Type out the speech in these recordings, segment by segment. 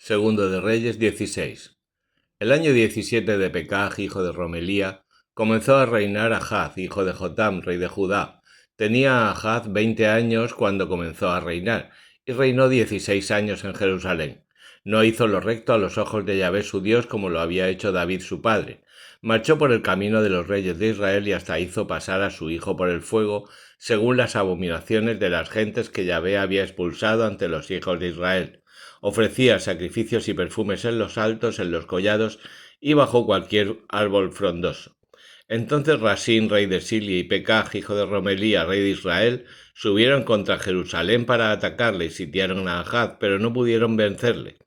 Segundo de Reyes 16. El año 17 de Pekaj, hijo de Romelía, comenzó a reinar Ahaz, hijo de Jotam, rey de Judá. Tenía Ahaz 20 años cuando comenzó a reinar, y reinó 16 años en Jerusalén. No hizo lo recto a los ojos de Yahvé su Dios como lo había hecho David su padre. Marchó por el camino de los reyes de Israel y hasta hizo pasar a su hijo por el fuego, según las abominaciones de las gentes que Yahvé había expulsado ante los hijos de Israel. Ofrecía sacrificios y perfumes en los altos, en los collados y bajo cualquier árbol frondoso. Entonces Rasín, rey de Siria, y Pekaj, hijo de Romelía, rey de Israel, subieron contra Jerusalén para atacarle y sitiaron a Ahaz, pero no pudieron vencerle.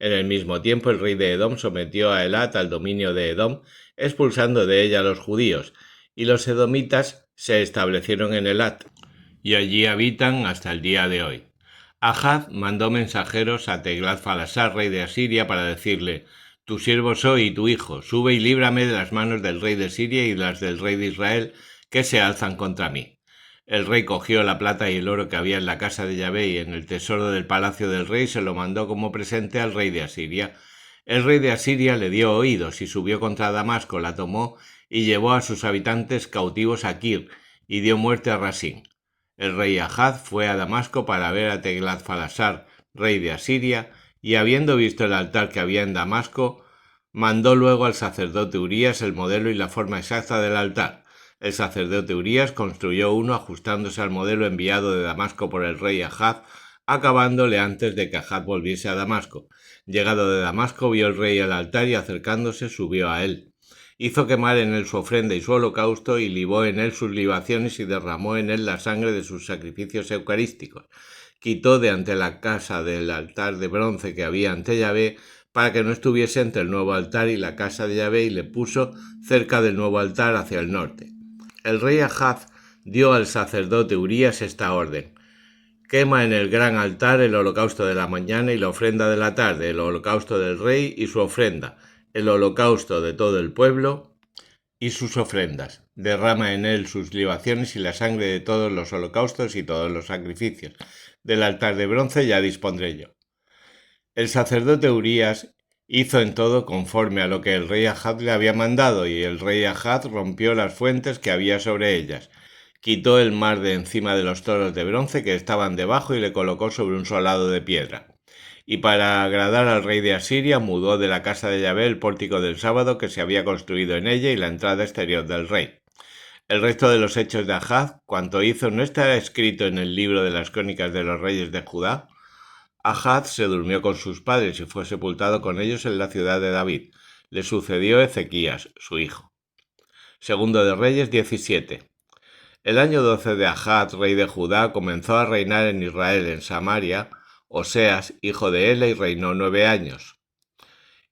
En el mismo tiempo el rey de Edom sometió a Elat al dominio de Edom, expulsando de ella a los judíos, y los edomitas se establecieron en Elat, y allí habitan hasta el día de hoy. Ahaz mandó mensajeros a Teglat-Falasar, rey de Asiria, para decirle: Tu siervo soy y tu hijo, sube y líbrame de las manos del rey de Siria y de las del rey de Israel, que se alzan contra mí. El rey cogió la plata y el oro que había en la casa de Yahvé y en el tesoro del palacio del rey, se lo mandó como presente al rey de Asiria. El rey de Asiria le dio oídos y subió contra Damasco, la tomó y llevó a sus habitantes cautivos a Kir, y dio muerte a Rasín. El rey Ahaz fue a Damasco para ver a Teglat-Falasar, rey de Asiria, y habiendo visto el altar que había en Damasco, mandó luego al sacerdote Urías el modelo y la forma exacta del altar. El sacerdote Urías construyó uno ajustándose al modelo enviado de Damasco por el rey Ahaz, acabándole antes de que Ahaz volviese a Damasco. Llegado de Damasco, vio el rey el altar y acercándose subió a él. Hizo quemar en él su ofrenda y su holocausto, y libó en él sus libaciones y derramó en él la sangre de sus sacrificios eucarísticos. Quitó de ante la casa del altar de bronce que había ante Yahvé, para que no estuviese entre el nuevo altar y la casa de Yahvé, y le puso cerca del nuevo altar hacia el norte. El rey Ahaz dio al sacerdote Urías esta orden: Quema en el gran altar el holocausto de la mañana y la ofrenda de la tarde, el holocausto del rey y su ofrenda, el holocausto de todo el pueblo y sus ofrendas. Derrama en él sus libaciones y la sangre de todos los holocaustos y todos los sacrificios. Del altar de bronce ya dispondré yo. El sacerdote Urías hizo en todo conforme a lo que el rey Ahaz le había mandado, y el rey Ahaz rompió las fuentes que había sobre ellas. Quitó el mar de encima de los toros de bronce que estaban debajo y le colocó sobre un solado de piedra. Y para agradar al rey de Asiria, mudó de la casa de Yahvé el pórtico del sábado que se había construido en ella y la entrada exterior del rey. El resto de los hechos de Ahaz, cuanto hizo, ¿no está escrito en el libro de las crónicas de los reyes de Judá? Ahaz se durmió con sus padres y fue sepultado con ellos en la ciudad de David. Le sucedió Ezequías, su hijo. Segundo de Reyes 17. El año 12 de Ahaz, rey de Judá, comenzó a reinar en Israel, en Samaria, Oseas, hijo de Ela, y reinó 9 años.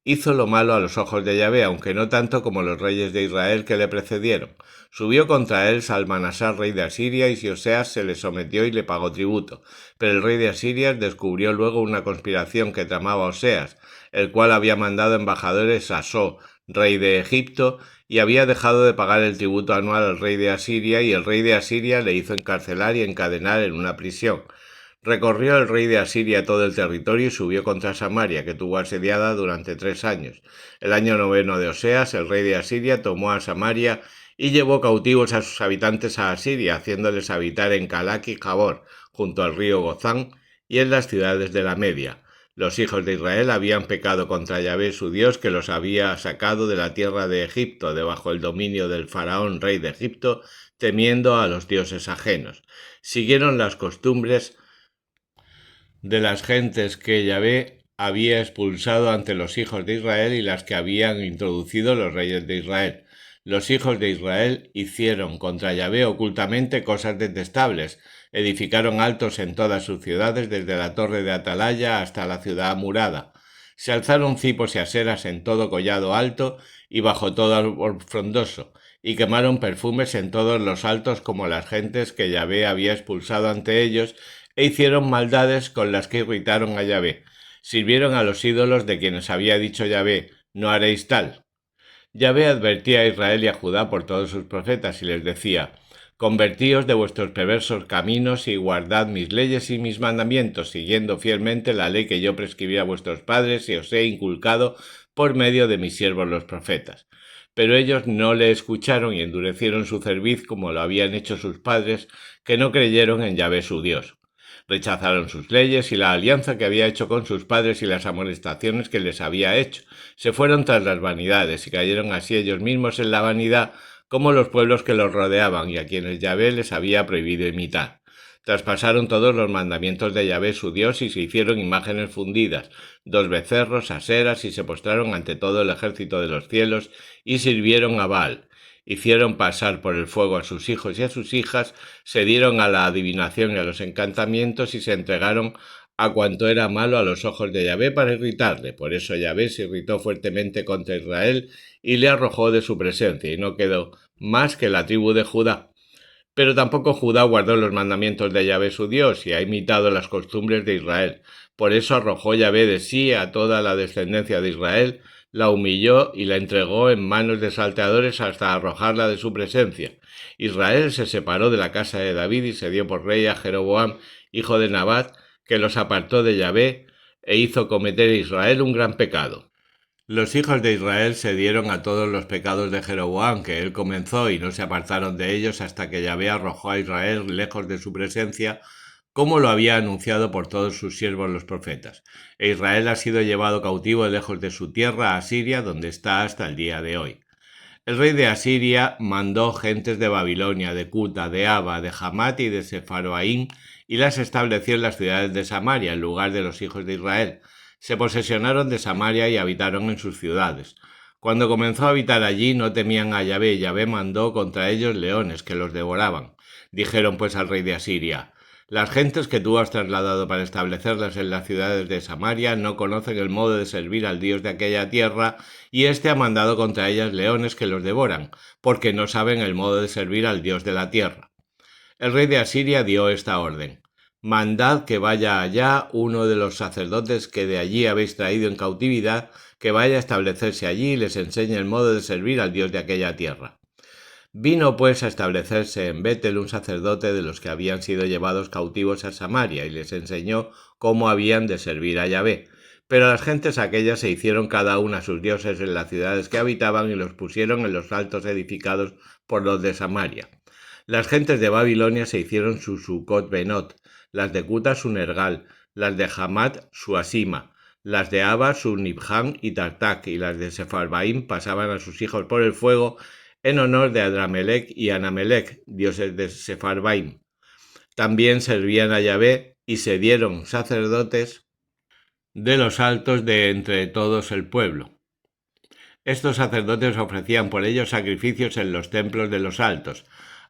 Hizo lo malo a los ojos de Yahvé, aunque no tanto como los reyes de Israel que le precedieron. Subió contra él Salmanasar, rey de Asiria, y Oseas se le sometió y le pagó tributo. Pero el rey de Asiria descubrió luego una conspiración que tramaba Oseas, el cual había mandado embajadores a So, rey de Egipto, y había dejado de pagar el tributo anual al rey de Asiria, y el rey de Asiria le hizo encarcelar y encadenar en una prisión. Recorrió el rey de Asiria todo el territorio y subió contra Samaria, que tuvo asediada durante 3 años. El año 9 de Oseas, el rey de Asiria tomó a Samaria y llevó cautivos a sus habitantes a Asiria, haciéndoles habitar en Calac y Jabor, junto al río Gozán, y en las ciudades de la Media. Los hijos de Israel habían pecado contra Yahvé su Dios, que los había sacado de la tierra de Egipto, debajo el dominio del faraón rey de Egipto, temiendo a los dioses ajenos. Siguieron las costumbres de las gentes que Yahvé había expulsado ante los hijos de Israel y las que habían introducido los reyes de Israel. Los hijos de Israel hicieron contra Yahvé ocultamente cosas detestables. Edificaron altos en todas sus ciudades, desde la torre de Atalaya hasta la ciudad amurada. Se alzaron cipos y aseras en todo collado alto y bajo todo árbol frondoso, y quemaron perfumes en todos los altos como las gentes que Yahvé había expulsado ante ellos, e hicieron maldades con las que irritaron a Yahvé. Sirvieron a los ídolos de quienes había dicho Yahvé: no haréis tal. Yahvé advertía a Israel y a Judá por todos sus profetas y les decía: Convertíos de vuestros perversos caminos y guardad mis leyes y mis mandamientos, siguiendo fielmente la ley que yo prescribí a vuestros padres y os he inculcado por medio de mis siervos los profetas. Pero ellos no le escucharon y endurecieron su cerviz como lo habían hecho sus padres, que no creyeron en Yahvé su Dios. Rechazaron sus leyes y la alianza que había hecho con sus padres y las amonestaciones que les había hecho. Se fueron tras las vanidades y cayeron así ellos mismos en la vanidad, como los pueblos que los rodeaban y a quienes Yahvé les había prohibido imitar. Traspasaron todos los mandamientos de Yahvé su Dios y se hicieron imágenes fundidas, 2 becerros, aseras, y se postraron ante todo el ejército de los cielos y sirvieron a Baal. Hicieron pasar por el fuego a sus hijos y a sus hijas, se dieron a la adivinación y a los encantamientos y se entregaron a cuanto era malo a los ojos de Yahvé para irritarle. Por eso Yahvé se irritó fuertemente contra Israel y le arrojó de su presencia, y no quedó más que la tribu de Judá. Pero tampoco Judá guardó los mandamientos de Yahvé su Dios y ha imitado las costumbres de Israel. Por eso arrojó Yahvé de sí a toda la descendencia de Israel, la humilló y la entregó en manos de salteadores hasta arrojarla de su presencia. Israel se separó de la casa de David y se dio por rey a Jeroboam, hijo de Nabat, que los apartó de Yahvé e hizo cometer a Israel un gran pecado. Los hijos de Israel se dieron a todos los pecados de Jeroboam, que él comenzó, y no se apartaron de ellos hasta que Yahvé arrojó a Israel lejos de su presencia, como lo había anunciado por todos sus siervos los profetas. E Israel ha sido llevado cautivo lejos de su tierra a Asiria, donde está hasta el día de hoy. El rey de Asiria mandó gentes de Babilonia, de Cuta, de Aba, de Hamat y de Sefarvaim, y las estableció en las ciudades de Samaria, en lugar de los hijos de Israel. Se posesionaron de Samaria y habitaron en sus ciudades. Cuando comenzó a habitar allí no temían a Yahvé, y Yahvé mandó contra ellos leones que los devoraban. Dijeron pues al rey de Asiria: las gentes que tú has trasladado para establecerlas en las ciudades de Samaria no conocen el modo de servir al Dios de aquella tierra, y éste ha mandado contra ellas leones que los devoran, porque no saben el modo de servir al Dios de la tierra. El rey de Asiria dio esta orden: mandad que vaya allá uno de los sacerdotes que de allí habéis traído en cautividad, que vaya a establecerse allí y les enseñe el modo de servir al Dios de aquella tierra. Vino pues a establecerse en Betel un sacerdote de los que habían sido llevados cautivos a Samaria, y les enseñó cómo habían de servir a Yahvé. Pero las gentes aquellas se hicieron cada una sus dioses en las ciudades que habitaban y los pusieron en los altos edificados por los de Samaria. Las gentes de Babilonia se hicieron su Sucot Benot, las de Cuta su Nergal, las de Hamat su Asima, las de Aba su Nibham y Tartak, y las de Sefarvaim pasaban a sus hijos por el fuego en honor de Adramelech y Anamelech, dioses de Sefarvaim. También servían a Yahvé y se dieron sacerdotes de los altos de entre todos el pueblo. Estos sacerdotes ofrecían por ellos sacrificios en los templos de los altos,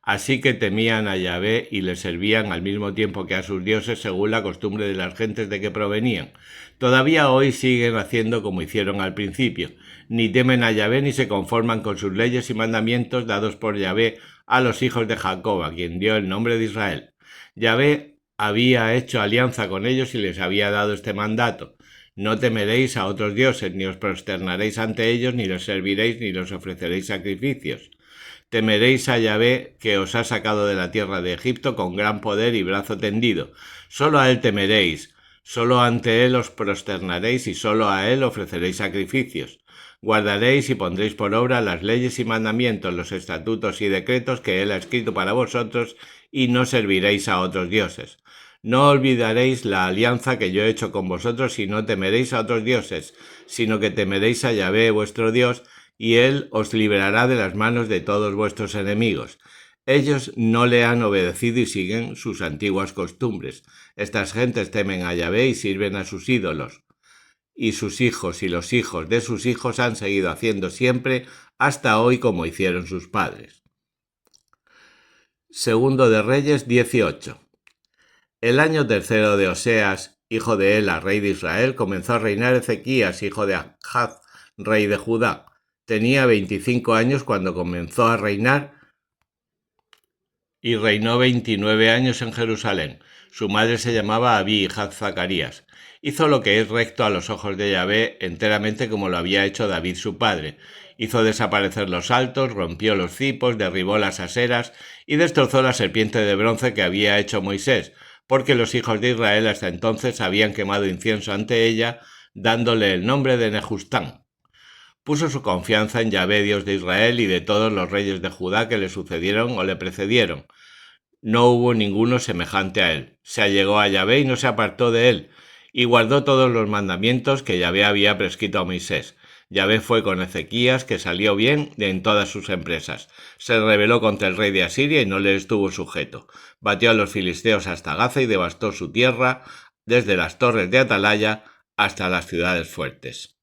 así que temían a Yahvé y le servían al mismo tiempo que a sus dioses según la costumbre de las gentes de que provenían. Todavía hoy siguen haciendo como hicieron al principio, ni temen a Yahvé ni se conforman con sus leyes y mandamientos dados por Yahvé a los hijos de Jacob, a quien dio el nombre de Israel. Yahvé había hecho alianza con ellos y les había dado este mandato: no temeréis a otros dioses, ni os prosternaréis ante ellos, ni los serviréis, ni los ofreceréis sacrificios. Temeréis a Yahvé, que os ha sacado de la tierra de Egipto con gran poder y brazo tendido. Solo a él temeréis, solo ante él os prosternaréis y solo a él ofreceréis sacrificios. Guardaréis y pondréis por obra las leyes y mandamientos, los estatutos y decretos que él ha escrito para vosotros, y no serviréis a otros dioses. No olvidaréis la alianza que yo he hecho con vosotros, y no temeréis a otros dioses, sino que temeréis a Yahvé vuestro Dios, y él os librará de las manos de todos vuestros enemigos. Ellos no le han obedecido y siguen sus antiguas costumbres. Estas gentes temen a Yahvé y sirven a sus ídolos. Y sus hijos y los hijos de sus hijos han seguido haciendo siempre hasta hoy como hicieron sus padres. Segundo de Reyes 18. El año tercero de Oseas, hijo de Ela, rey de Israel, comenzó a reinar Ezequías, hijo de Achaz, rey de Judá. Tenía 25 años cuando comenzó a reinar y reinó 29 años en Jerusalén. Su madre se llamaba Abí, hija de Zacarías. Hizo lo que es recto a los ojos de Yahvé enteramente como lo había hecho David su padre, Hizo desaparecer los altos, rompió los cipos, derribó las aseras y destrozó la serpiente de bronce que había hecho Moisés, porque los hijos de Israel hasta entonces habían quemado incienso ante ella, dándole el nombre de Nehustán. Puso su confianza en Yahvé, Dios de Israel, y de todos los reyes de Judá que le sucedieron o le precedieron. No hubo ninguno semejante a él. Se allegó a Yahvé y no se apartó de él, y guardó todos los mandamientos que Yahvé había prescrito a Moisés. Yahvé fue con Ezequías, que salió bien en todas sus empresas. Se rebeló contra el rey de Asiria y no le estuvo sujeto. Batió a los filisteos hasta Gaza y devastó su tierra, desde las torres de Atalaya hasta las ciudades fuertes.